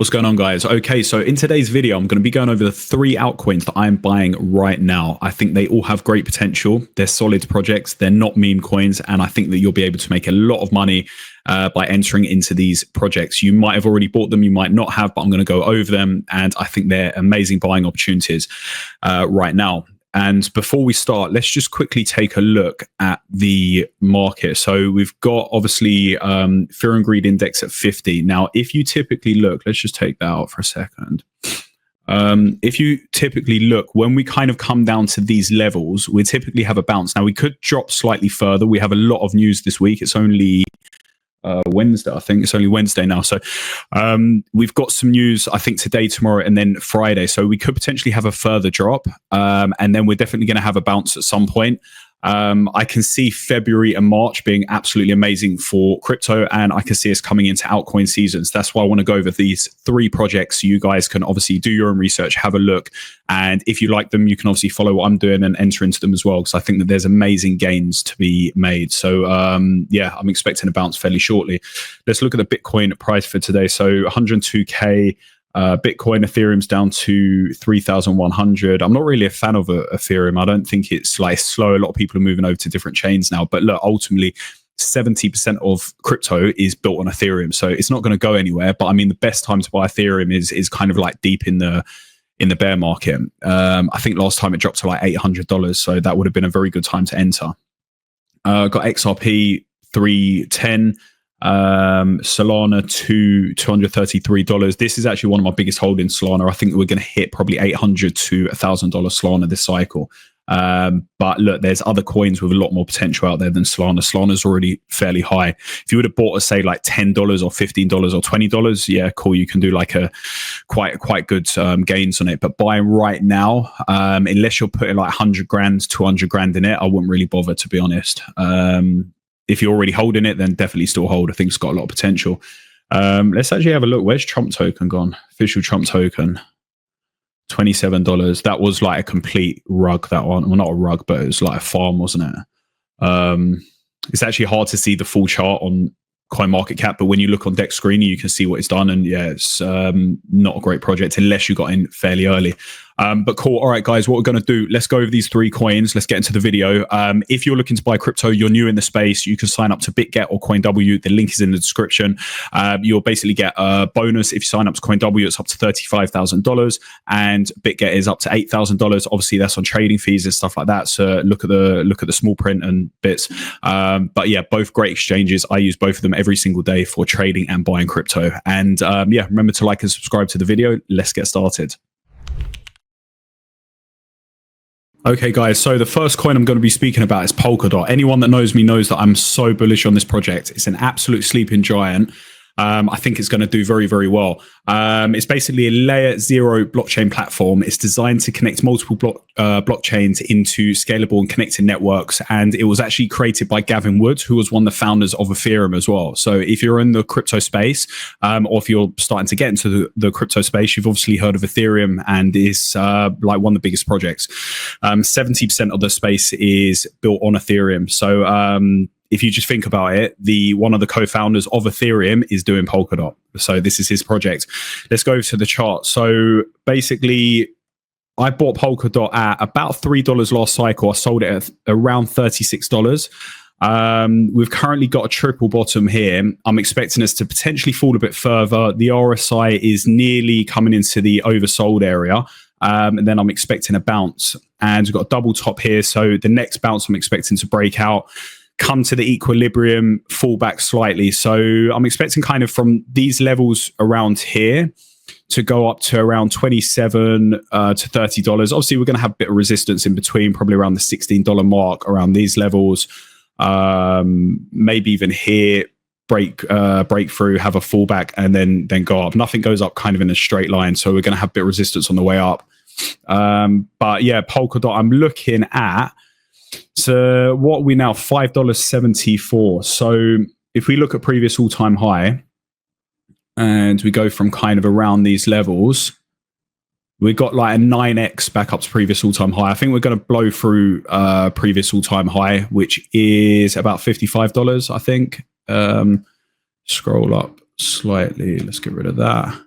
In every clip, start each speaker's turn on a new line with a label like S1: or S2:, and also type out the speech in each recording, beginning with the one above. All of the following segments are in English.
S1: What's going on, guys? Okay, so in today's video, I'm going to be going over the 3 altcoins that I'm buying right now. I think they all have great potential. They're solid projects. They're not meme coins. And I think that you'll be able to make a lot of money by entering into these projects. You might have already bought them. You might not have, but I'm going to go over them. And I think they're amazing buying opportunities right now. And before we start, let's just quickly take a look at the market. So we've got obviously Fear and Greed Index at 50. Now, if you typically look, let's just take that out for a second. If you typically look, when we kind of come down to these levels, we typically have a bounce. Now, we could drop slightly further. We have a lot of news this week. It's only Wednesday. I think it's only Wednesday now. So we've got some news, I think, today, tomorrow, and then Friday. So we could potentially have a further drop. And then we're definitely going to have a bounce at some point. I can see February and March being absolutely amazing for crypto, and I can see us coming into altcoin seasons. That's why I want to go over these 3 projects so you guys can obviously do your own research, have a look, and if you like them, you can obviously follow what I'm doing and enter into them as well, because I think that there's amazing gains to be made. So yeah, I'm expecting a bounce fairly shortly. Let's look at the Bitcoin price for today. So 102K. Bitcoin, Ethereum's down to 3,100. I'm not really a fan of Ethereum. I don't think it's like slow. A lot of people are moving over to different chains now. But look, ultimately, 70% of crypto is built on Ethereum, so it's not going to go anywhere. But I mean, the best time to buy Ethereum is kind of like deep in the bear market. I think last time it dropped to like $800, so that would have been a very good time to enter. Got XRP 310. Solana $233. This is actually one of my biggest holdings, Solana. I think we're going to hit probably $800 to $1,000 Solana this cycle. But look, there's other coins with a lot more potential out there than Solana. Solana's already fairly high. If you would have bought, say, like $10 or $15 or $20, yeah, cool. You can do like a quite good gains on it. But buying right now, unless you're putting like 100 grand, 200 grand in it, I wouldn't really bother, to be honest. If you're already holding it, then definitely still hold. I think it's got a lot of potential. Let's actually have a look. Where's Trump token gone? Official Trump token, $27. That was like a complete rug, that one. Well, not a rug, but it was like a farm, wasn't it? It's actually hard to see the full chart on CoinMarketCap, but when you look on Dex Screener, you can see what it's done. And yeah, it's not a great project unless you got in fairly early. But cool. All right, guys, what we're going to do, let's go over these 3 coins. Let's get into the video. If you're looking to buy crypto, you're new in the space, you can sign up to BitGet or CoinW. The link is in the description. You'll basically get a bonus if you sign up to CoinW. It's up to $35,000, and BitGet is up to $8,000. Obviously, that's on trading fees and stuff like that. So look at the small print and bits. But yeah, both great exchanges. I use both of them every single day for trading and buying crypto. And yeah, remember to like and subscribe to the video. Let's get started. Okay, guys, so the first coin I'm going to be speaking about is Polkadot. Anyone that knows me knows that I'm so bullish on this project. It's an absolute sleeping giant. I think it's going to do very, very well. It's basically a layer 0 blockchain platform. It's designed to connect multiple blockchains into scalable and connected networks. And it was actually created by Gavin Wood, who was one of the founders of Ethereum as well. So if you're in the crypto space, or if you're starting to get into the crypto space, you've obviously heard of Ethereum, and is like one of the biggest projects. 70% of the space is built on Ethereum. So if you just think about it, one of the co-founders of Ethereum is doing Polkadot. So this is his project. Let's go to the chart. So basically, I bought Polkadot at about $3 last cycle. I sold it at around $36. We've currently got a triple bottom here. I'm expecting us to potentially fall a bit further. The RSI is nearly coming into the oversold area. And then I'm expecting a bounce. And we've got a double top here. So the next bounce I'm expecting to break out, come to the equilibrium, fall back slightly. So I'm expecting kind of from these levels around here to go up to around $27 to $30. Obviously, we're going to have a bit of resistance in between, probably around the $16 mark, around these levels. Maybe even here, break through, have a fallback, and then go up. Nothing goes up kind of in a straight line. So we're going to have a bit of resistance on the way up. But yeah, Polkadot, I'm looking at, so what are we now? $5.74. So if we look at previous all-time high and we go from kind of around these levels, we got like a 9x back up to previous all-time high. I think we're going to blow through previous all-time high, which is about $55, I think. Scroll up slightly. Let's get rid of that.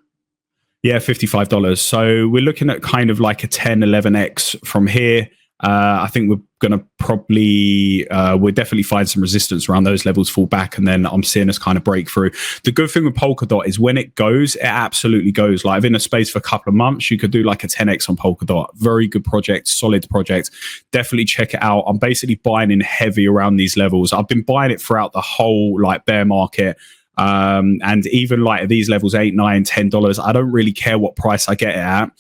S1: Yeah, $55. So we're looking at kind of like a 10, 11x from here. I think we're going to probably, we'll definitely find some resistance around those levels, fall back, and then I'm seeing us kind of break through. The good thing with Polkadot is when it goes, it absolutely goes. Like in a space for a couple of months, you could do like a 10x on Polkadot. Very good project, solid project. Definitely check it out. I'm basically buying in heavy around these levels. I've been buying it throughout the whole like bear market. And even like at these levels, $8, $9, $10, I don't really care what price I get it at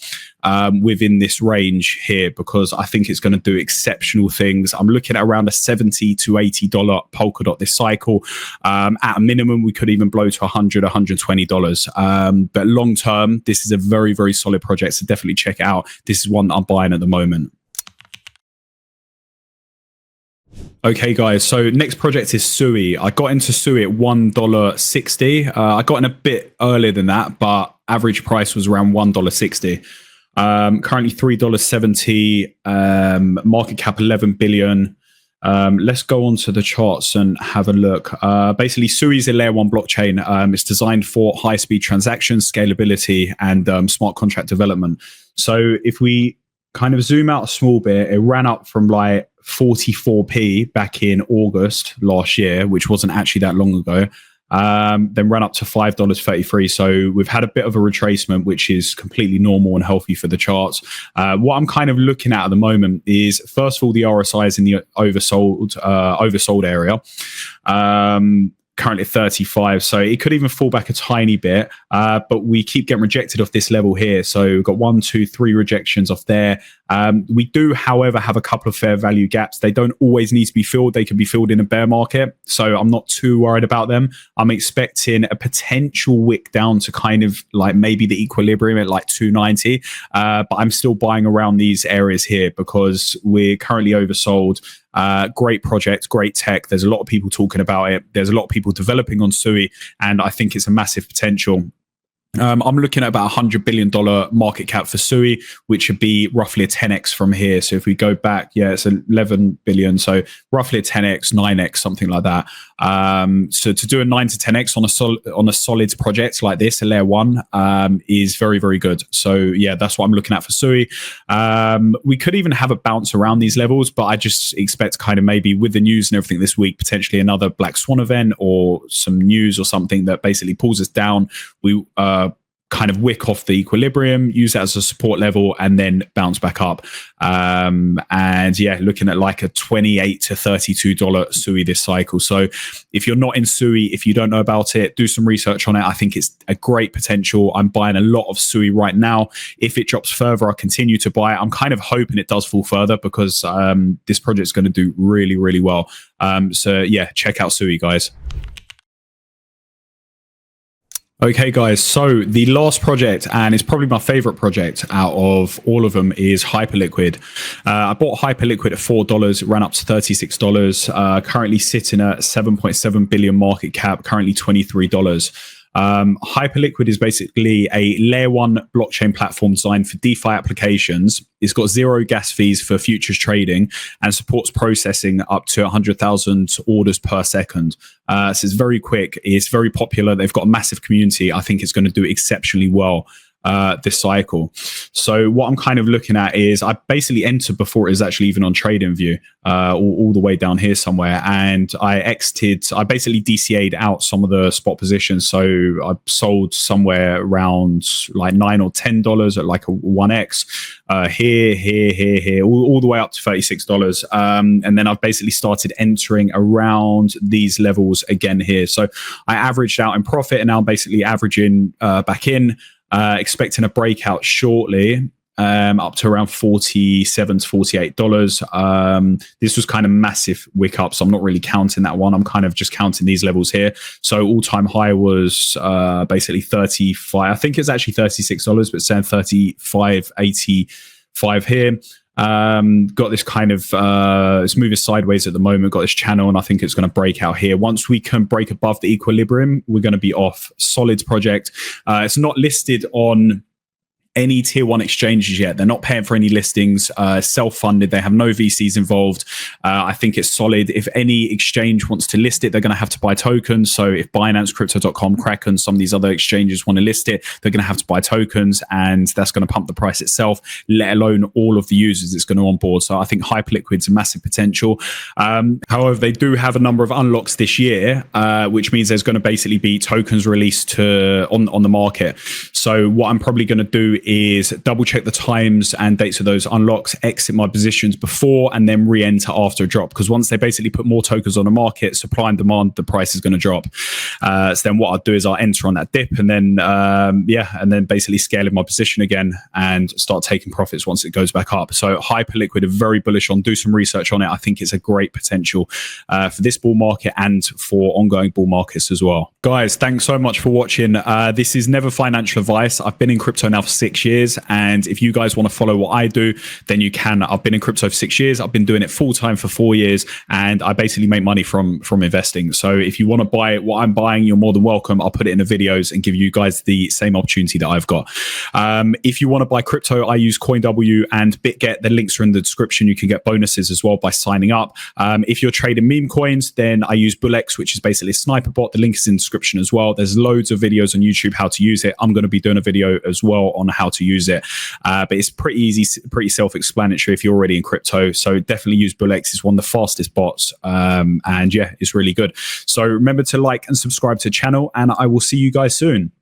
S1: within this range here, because I think it's going to do exceptional things. I'm looking at around a $70 to $80 Polkadot this cycle. At a minimum, we could even blow to $100, $120. But long term, this is a very, very solid project. So definitely check it out. This is one that I'm buying at the moment. Okay, guys, so next project is Sui. I got into Sui at $1.60. I got in a bit earlier than that, but average price was around $1.60. Currently $3.70, market cap 11 billion. Let's go on to the charts and have a look. Basically, Sui is a layer 1 blockchain. It's designed for high-speed transactions, scalability, and smart contract development. So if we kind of zoom out a small bit, it ran up from like 44p back in August last year, which wasn't actually that long ago. Then ran up to $5.33. So we've had a bit of a retracement, which is completely normal and healthy for the charts. What I'm kind of looking at the moment is, first of all, the RSI is in the oversold area. Currently at 35, so it could even fall back a tiny bit, but we keep getting rejected off this level here. So we've got 1, 2, 3 rejections off there. We do, however, have a couple of fair value gaps. They don't always need to be filled. They can be filled in a bear market, so I'm not too worried about them. I'm expecting a potential wick down to kind of like maybe the equilibrium at like 290, but I'm still buying around these areas here because we're currently oversold. Great project, great tech. There's a lot of people talking about it. There's a lot of people developing on Sui, and I think it's a massive potential. I'm looking at about $100 billion market cap for Sui, which would be roughly a 10x from here. So if we go back, yeah, it's 11 billion. So roughly a 10x, 9x, something like that. So to do a 9 to 10x on a solid project like this, a layer 1, is very, very good. So yeah, that's what I'm looking at for Sui. We could even have a bounce around these levels, but I just expect kind of maybe with the news and everything this week, potentially another black swan event or some news or something that basically pulls us down. We kind of wick off the equilibrium, use that as a support level, and then bounce back up. And yeah, looking at like a $28 to $32 Sui this cycle. So if you're not in Sui, if you don't know about it, do some research on it. I think it's a great potential. I'm buying a lot of Sui right now. If it drops further, I'll continue to buy it. I'm kind of hoping it does fall further because this project is going to do really, really well. So yeah, check out Sui, guys. Okay, guys, so the last project, and it's probably my favorite project out of all of them, is Hyperliquid. I bought Hyperliquid at $4, it ran up to $36, currently sitting at 7.7 billion market cap, currently $23. Hyperliquid is basically a layer 1 blockchain platform designed for DeFi applications. It's got 0 gas fees for futures trading and supports processing up to 100,000 orders per second. So it's very quick. It's very popular. They've got a massive community. I think it's going to do exceptionally well this cycle. So what I'm kind of looking at is I basically entered before it was actually even on TradingView, all the way down here somewhere, and I exited. I basically DCA'd out some of the spot positions. So I sold somewhere around like $9 or $10 at like a 1x, here, all the way up to $36. And then I've basically started entering around these levels again here. So I averaged out in profit, and now I'm basically averaging back in. Expecting a breakout shortly, up to around $47 to $48. This was kind of massive wick up, so I'm not really counting that one. I'm kind of just counting these levels here. So all-time high was basically 35. I think it's actually $36, but saying 35.85 here. Got this kind of it's moving sideways at the moment, got this channel, and I think it's going to break out here. Once we can break above the equilibrium, we're going to be off. Solid project. It's not listed on any tier 1 exchanges yet. They're not paying for any listings, self-funded. They have no VCs involved. I think it's solid. If any exchange wants to list it, they're going to have to buy tokens. So if Binance, Crypto.com, Kraken, some of these other exchanges want to list it, they're going to have to buy tokens, and that's going to pump the price itself, let alone all of the users it's going to onboard. So I think Hyperliquid's a massive potential. However, they do have a number of unlocks this year, which means there's going to basically be tokens released on the market. So what I'm probably going to do is double check the times and dates of those unlocks, exit my positions before, and then re-enter after a drop. Because once they basically put more tokens on the market, supply and demand, the price is going to drop. So then what I'll do is I'll enter on that dip, and then and then basically scale in my position again and start taking profits once it goes back up. So Hyperliquid are very bullish on. Do some research on it. I think it's a great potential for this bull market and for ongoing bull markets as well. Guys, thanks so much for watching. This is never financial advice. I've been in crypto now for 6 years, and if you guys want to follow what I do, then you can. I've been in crypto for 6 years. I've been doing it full time for 4 years, and I basically make money from investing. So if you want to buy what I'm buying, you're more than welcome. I'll put it in the videos and give you guys the same opportunity that I've got. If you want to buy crypto, I use CoinW and BitGet. The links are in the description. You can get bonuses as well by signing up. If you're trading meme coins, then I use Weex, which is basically a sniper bot. The link is in the description as well. There's loads of videos on YouTube how to use it. I'm going to be doing a video as well on how to use it. But it's pretty easy, pretty self-explanatory if you're already in crypto. So definitely use Weex. It's one of the fastest bots. And yeah, it's really good. So remember to like and subscribe to the channel, and I will see you guys soon.